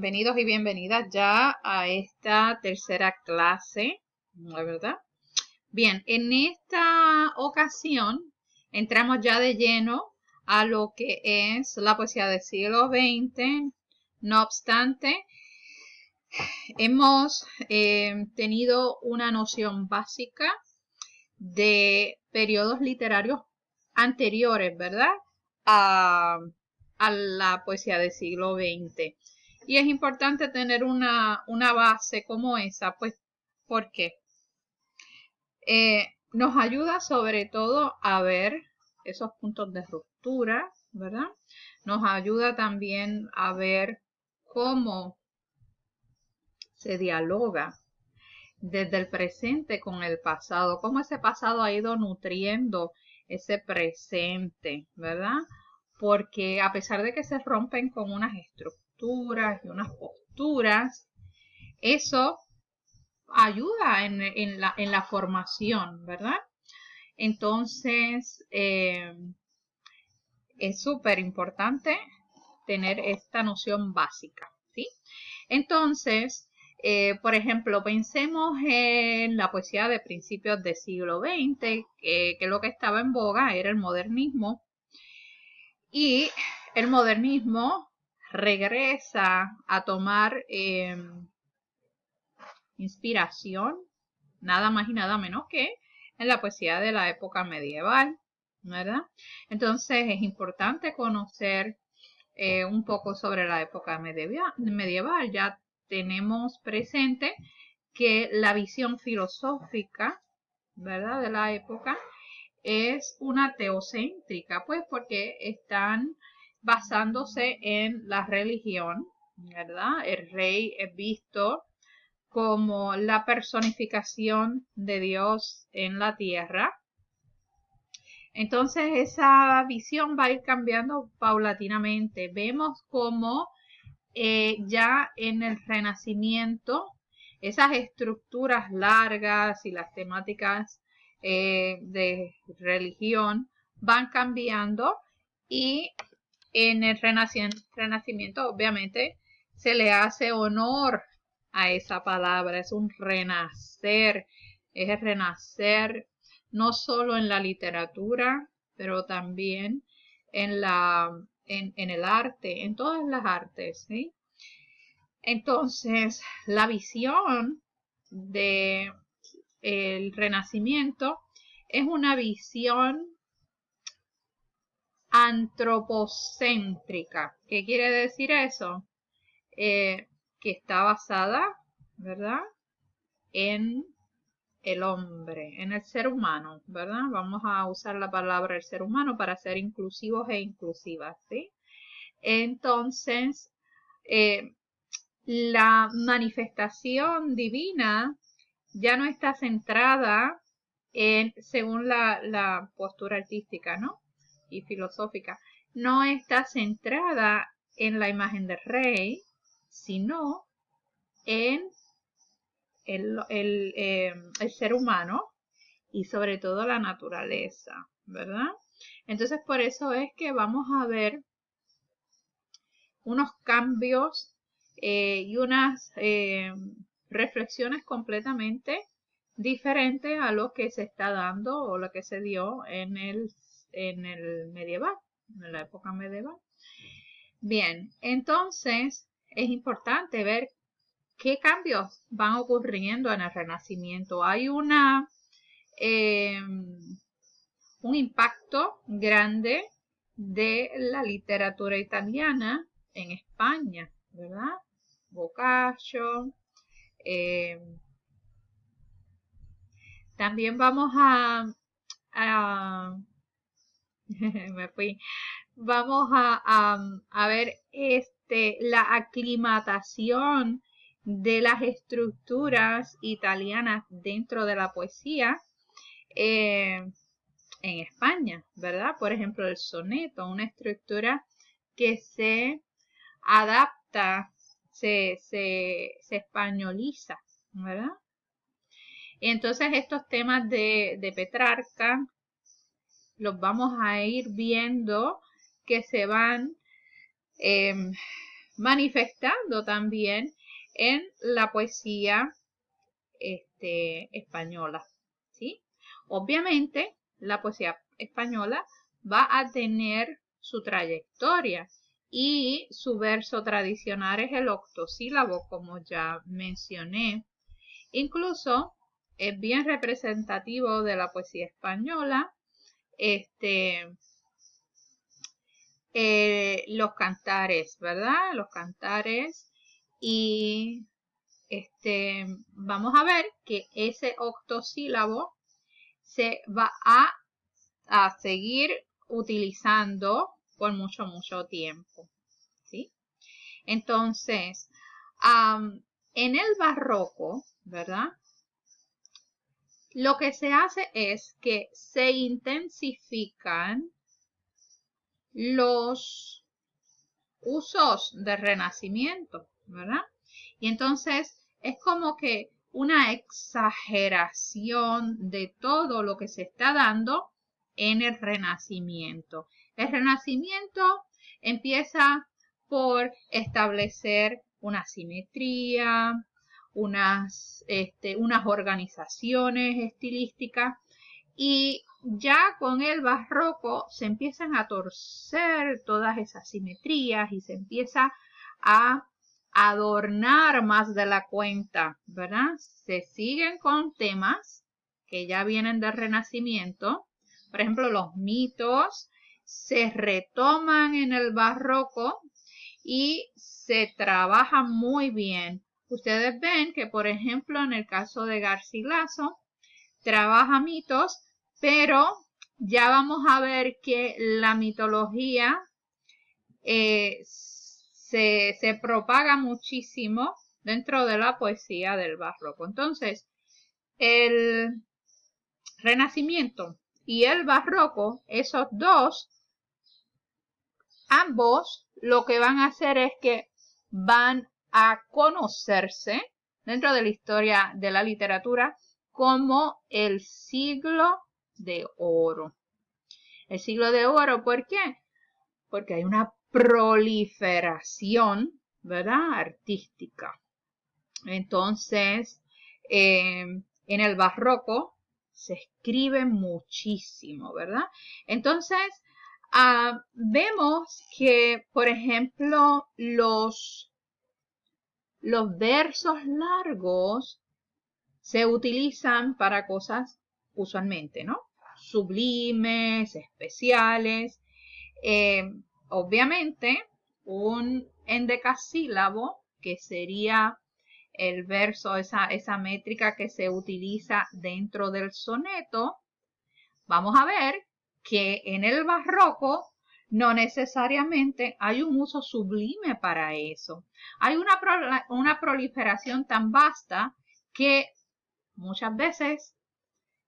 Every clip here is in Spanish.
Bienvenidos y bienvenidas ya a esta tercera clase, ¿la verdad? Bien, en esta ocasión entramos ya de lleno a lo que es la poesía del siglo XX. No obstante, hemos tenido una noción básica de periodos literarios anteriores, ¿verdad? A la poesía del siglo XX. Y es importante tener una base como esa, pues, ¿por qué? Nos ayuda sobre todo a ver esos puntos de ruptura, ¿verdad? Nos ayuda también a ver cómo se dialoga desde el presente con el pasado, cómo ese pasado ha ido nutriendo ese presente, ¿verdad? Porque a pesar de que se rompen con unas estructuras y unas posturas, eso ayuda en la formación, ¿verdad? Entonces, es súper importante tener esta noción básica, ¿sí? Entonces, por ejemplo, pensemos en la poesía de principios del siglo XX, que lo que estaba en boga era el modernismo, y el modernismo regresa a tomar inspiración, nada más y nada menos que en la poesía de la época medieval, ¿verdad? Entonces es importante conocer un poco sobre la época medieval. Ya tenemos presente que la visión filosófica, ¿verdad?, de la época es una teocéntrica, pues porque están basándose en la religión, ¿verdad? El rey es visto como la personificación de Dios en la tierra. Entonces esa visión va a ir cambiando paulatinamente. Vemos como ya en el Renacimiento esas estructuras largas y las temáticas de religión van cambiando, y en el Renacimiento obviamente se le hace honor a esa palabra, es un renacer, es el renacer no solo en la literatura, pero también en el arte, en todas las artes, ¿sí? Entonces, la visión de el Renacimiento es una visión antropocéntrica. ¿Qué quiere decir eso? Que está basada, ¿verdad?, en el hombre, en el ser humano, ¿verdad? Vamos a usar la palabra el ser humano para ser inclusivos e inclusivas, ¿sí? Entonces, la manifestación divina ya no está centrada según la postura artística, ¿no?, y filosófica, no está centrada en la imagen del rey, sino en el ser humano y sobre todo la naturaleza, ¿verdad? Entonces, por eso es que vamos a ver unos cambios y unas reflexiones completamente diferentes a lo que se está dando o lo que se dio en el medieval, en la época medieval. Bien, entonces es importante ver qué cambios van ocurriendo en el Renacimiento. Hay un impacto grande de la literatura italiana en España, ¿verdad? Boccaccio. También vamos a me fui. Vamos a ver la aclimatación de las estructuras italianas dentro de la poesía en España, ¿verdad? Por ejemplo, el soneto, una estructura que se adapta, se españoliza, ¿verdad? Entonces estos temas de Petrarca los vamos a ir viendo que se van manifestando también en la poesía española, ¿sí? Obviamente, la poesía española va a tener su trayectoria y su verso tradicional es el octosílabo, como ya mencioné. Incluso es bien representativo de la poesía española, los cantares, ¿verdad? Los cantares y vamos a ver que ese octosílabo se va a seguir utilizando por mucho, mucho tiempo, ¿sí? Entonces, en el barroco, ¿verdad? Lo que se hace es que se intensifican los usos de Renacimiento, ¿verdad? Y entonces es como que una exageración de todo lo que se está dando en el Renacimiento. El Renacimiento empieza por establecer una simetría, unas organizaciones estilísticas y ya con el barroco se empiezan a torcer todas esas simetrías y se empieza a adornar más de la cuenta, ¿verdad? Se siguen con temas que ya vienen del Renacimiento. Por ejemplo, los mitos se retoman en el barroco y se trabajan muy bien. Ustedes ven que, por ejemplo, en el caso de Garcilaso, trabaja mitos, pero ya vamos a ver que la mitología se propaga muchísimo dentro de la poesía del barroco. Entonces, el Renacimiento y el barroco, esos dos, ambos lo que van a hacer es que van a conocerse dentro de la historia de la literatura como el siglo de oro. El siglo de oro, ¿por qué? Porque hay una proliferación, ¿verdad? Artística. Entonces, en el barroco se escribe muchísimo, ¿verdad? Entonces, vemos que, por ejemplo, los versos largos se utilizan para cosas usualmente, ¿no? Sublimes, especiales. Obviamente, un endecasílabo, que sería el verso, esa métrica que se utiliza dentro del soneto, vamos a ver que en el barroco no necesariamente hay un uso sublime para eso. Hay una proliferación tan vasta que muchas veces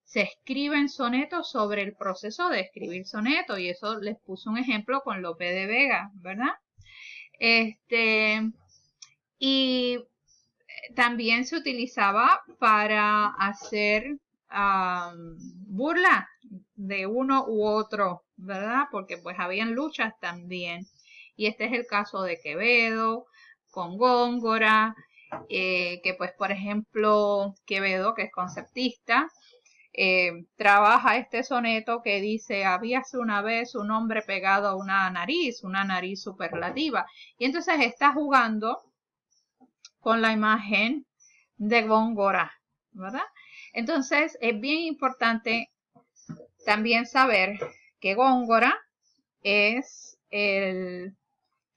se escriben sonetos sobre el proceso de escribir sonetos, y eso les puse un ejemplo con Lope de Vega, ¿verdad? Y también se utilizaba para hacer burla de uno u otro, ¿verdad? Porque pues habían luchas también. Y este es el caso de Quevedo con Góngora, que pues por ejemplo Quevedo, que es conceptista, trabaja este soneto que dice: habíase una vez un hombre pegado a una nariz superlativa. Y entonces está jugando con la imagen de Góngora, ¿verdad? Entonces es bien importante también saber que Góngora es el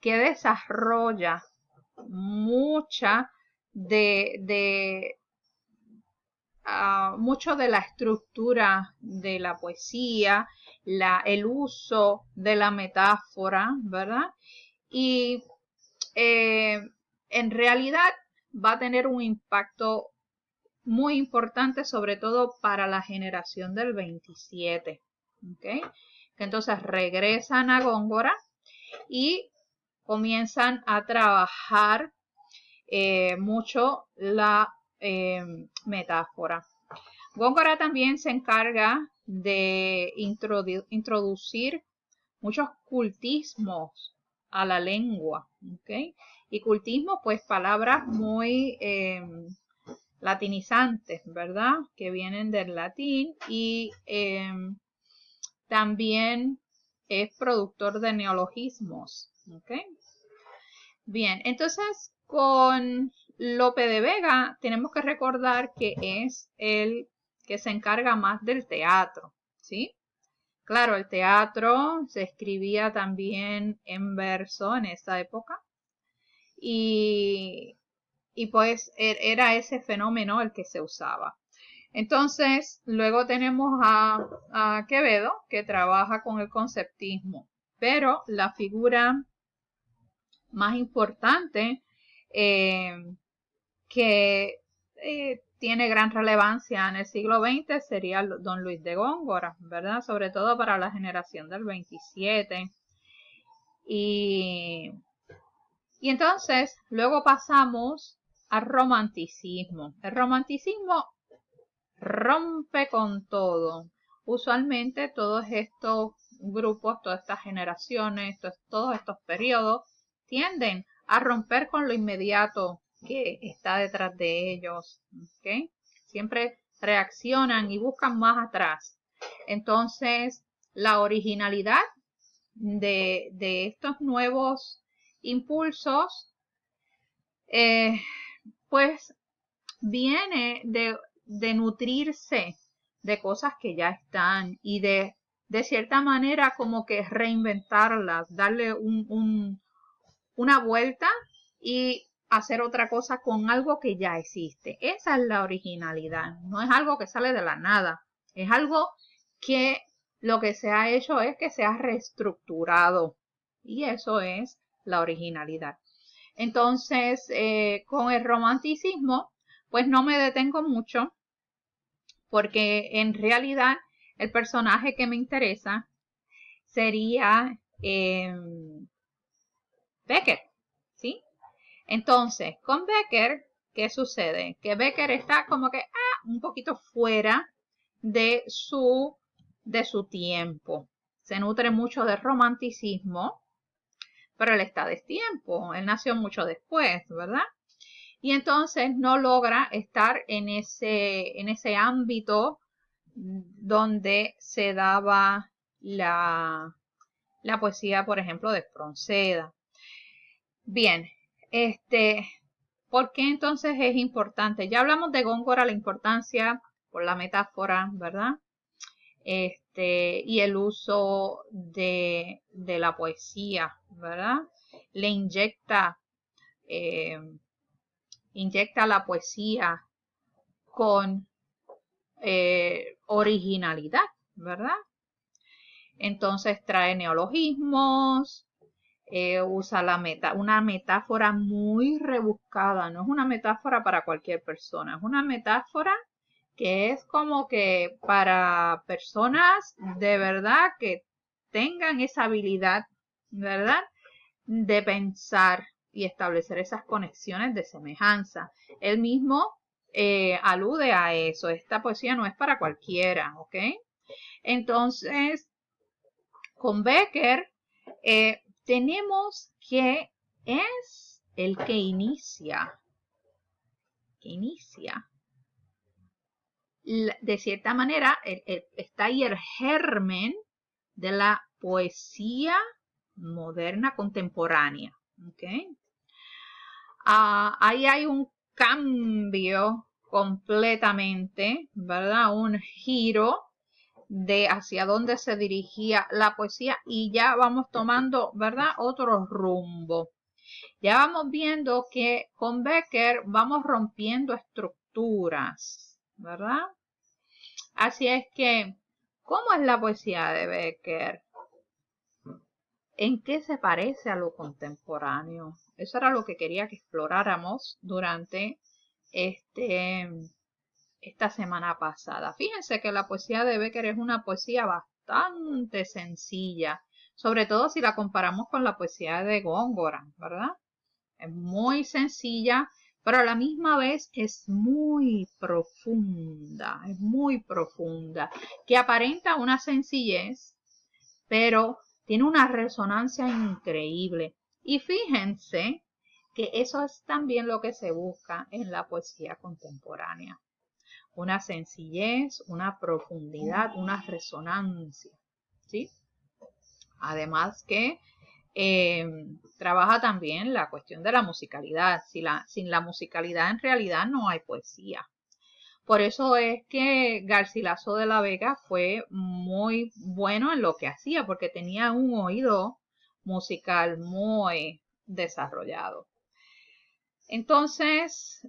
que desarrolla mucho de la estructura de la poesía, el uso de la metáfora, ¿verdad? Y en realidad va a tener un impacto muy importante, sobre todo para la generación del 27, ¿okay? Que entonces regresan a Góngora y comienzan a trabajar mucho la metáfora. Góngora también se encarga de introducir muchos cultismos a la lengua, ¿okay? Y cultismo, pues palabras muy latinizantes, ¿verdad? Que vienen del latín y también es productor de neologismos, ¿ok? Bien, entonces con Lope de Vega tenemos que recordar que es el que se encarga más del teatro, ¿sí? Claro, el teatro se escribía también en verso en esa época y pues era ese fenómeno el que se usaba. Entonces, luego tenemos a Quevedo, que trabaja con el conceptismo, pero la figura más importante que tiene gran relevancia en el siglo XX sería don Luis de Góngora, ¿verdad? Sobre todo para la generación del 27. Y entonces, luego pasamos al romanticismo. El romanticismo rompe con todo. Usualmente todos estos grupos, todas estas generaciones, todos estos periodos tienden a romper con lo inmediato que está detrás de ellos, ¿ok? Siempre reaccionan y buscan más atrás. Entonces, la originalidad de estos nuevos impulsos, pues viene de nutrirse de cosas que ya están y de cierta manera como que reinventarlas, darle una vuelta y hacer otra cosa con algo que ya existe. Esa es la originalidad, no es algo que sale de la nada, es algo que lo que se ha hecho es que se ha reestructurado y eso es la originalidad. Entonces, con el romanticismo, pues no me detengo mucho porque en realidad el personaje que me interesa sería Becker, ¿sí? Entonces, con Becker, ¿qué sucede? Que Becker está como que un poquito fuera de su tiempo. Se nutre mucho del romanticismo, pero él está de tiempo. Él nació mucho después, ¿verdad? Y entonces no logra estar en ese ámbito donde se daba la poesía, por ejemplo, de Espronceda. Bien, ¿por qué entonces es importante? Ya hablamos de Góngora, la importancia por la metáfora, ¿verdad? Y el uso de la poesía, ¿verdad? Le inyecta la poesía con originalidad, ¿verdad? Entonces trae neologismos, usa una metáfora muy rebuscada, no es una metáfora para cualquier persona, es una metáfora que es como que para personas de verdad que tengan esa habilidad, ¿verdad? De pensar y establecer esas conexiones de semejanza. Él mismo alude a eso. Esta poesía no es para cualquiera, ¿ok? Entonces, con Becker tenemos que es el que inicia, de cierta manera, está ahí el germen de la poesía moderna contemporánea, ¿ok? Ahí hay un cambio completamente, ¿verdad? Un giro de hacia dónde se dirigía la poesía y ya vamos tomando, ¿verdad? Otro rumbo. Ya vamos viendo que con Becker vamos rompiendo estructuras, ¿verdad? Así es que, ¿cómo es la poesía de Becker? ¿En qué se parece a lo contemporáneo? Eso era lo que quería que exploráramos durante esta semana pasada. Fíjense que la poesía de Becker es una poesía bastante sencilla, sobre todo si la comparamos con la poesía de Góngora, ¿verdad? Es muy sencilla, pero a la misma vez es muy profunda, que aparenta una sencillez, pero tiene una resonancia increíble. Y fíjense que eso es también lo que se busca en la poesía contemporánea. Una sencillez, una profundidad, una resonancia, ¿sí? Además que trabaja también la cuestión de la musicalidad. Sin la musicalidad en realidad no hay poesía. Por eso es que Garcilaso de la Vega fue muy bueno en lo que hacía, porque tenía un oído musical muy desarrollado. Entonces,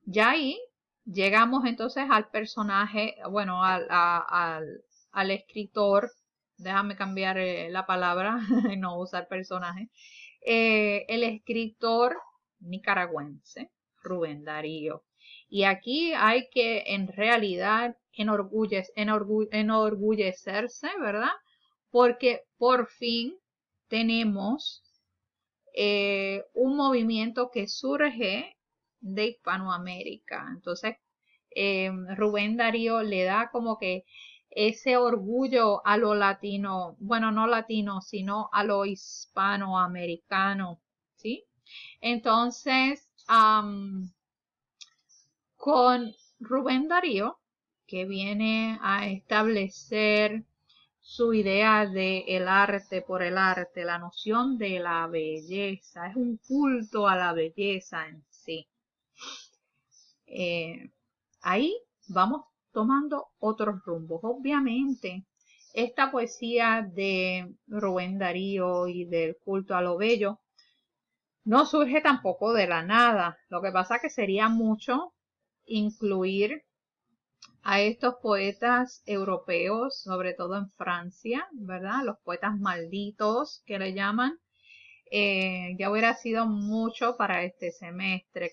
ya ahí llegamos entonces al personaje, bueno, al escritor, déjame cambiar la palabra, no usar personaje, el escritor nicaragüense, Rubén Darío. Y aquí hay que en realidad enorgullecerse, ¿verdad? Porque por fin tenemos un movimiento que surge de Hispanoamérica. Entonces, Rubén Darío le da como que ese orgullo a lo latino, bueno, no latino, sino a lo hispanoamericano, ¿sí? Entonces, con Rubén Darío, que viene a establecer su idea de el arte por el arte, la noción de la belleza, es un culto a la belleza en sí. Ahí vamos tomando otros rumbos. Obviamente, esta poesía de Rubén Darío y del culto a lo bello no surge tampoco de la nada. Lo que pasa que sería mucho incluir a estos poetas europeos, sobre todo en Francia, ¿verdad? Los poetas malditos que le llaman. Ya hubiera sido mucho para este semestre.